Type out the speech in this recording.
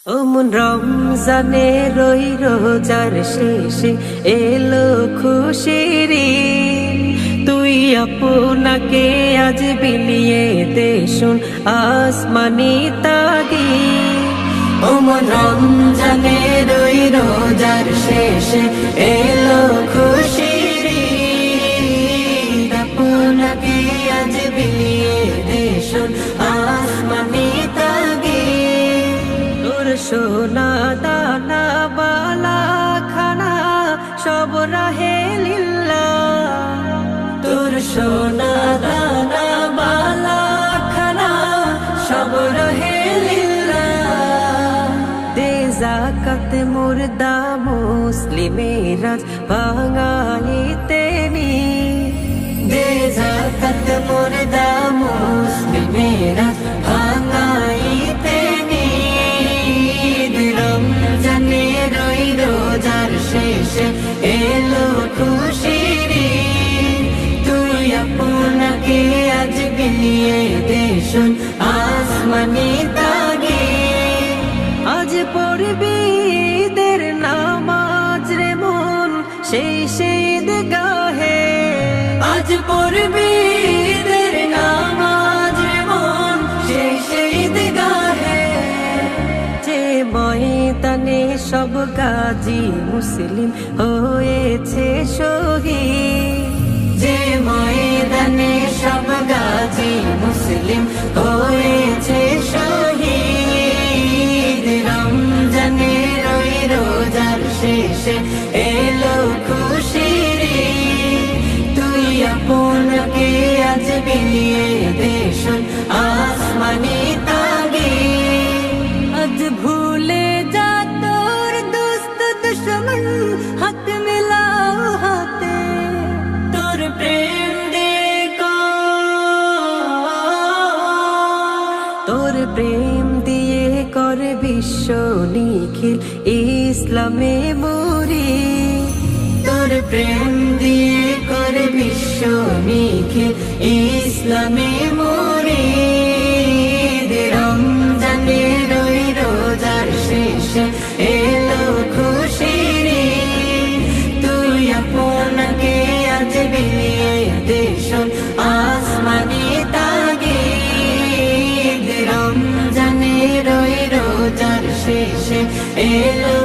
ওমন রমজানে রই রোজার শেষে এলো খুশির ঈদ। তুই আপনাকে আজ বিলিয়ে দে শুন আসমানি তাগীদ। ওমন রমজানে রই রোজার শেষে এলো খুশির ঈদ। আপনাকে আজ বিলিয়ে দে শুন আসমানি তাগীদ। তোর সোনা দানা বালা খানা সব রাহে লিল্লাহ। তোর সোনা দানা বালা খানা সব রাহে লিল্লাহ। দে যাকাত মুর্দা মুসলিমেরাজ ভাঙাইতে নি। দে যাকাত মুর্দা মুসলিমেরাজ ভাঙাইতে নি। রমজানে রই রোজার শেষে এলো খুশির ঈদ। তুই আপনাকে আজ বিলিয়ে দে শুন আসমানি তাগীদ। আজ পড়বি ঈদের নামাজ রে মন সেই ঈদগাহে। আজ পড়বি ঈদের নামাজ রে মন সেই ঈদগাহে। যে ময়দানে সব গাজী মুসলিম হয়েছে শহীদ। যে ময়দানে সব গাজী মুসলিম হয়েছে শহীদ। রমজানে রই রোজার শেষে এলো খুশির ঈদ। তুই আপনাকে আজ বিলিয়ে দে শুন আসমানি তাগীদ। আজ ভুলে যা তোর দোস্ত দুশ্মন হাত মিলাও হাতে। তোর প্রেম দে তোর প্রেম দিয়ে করে বিশ্ব নিখিল ইসলামে মরি। তোর প্রেম দিয়ে করে বিশ্ব নিখিল ইসলামে মরি। রমজানে রই রোজার শেষে এলো খুশির ঈদ। তুই আপনাকে আজ বিলিয়ে দে শুন আসমানি তাগীদ। রমজানে রই রোজার শেষে এলো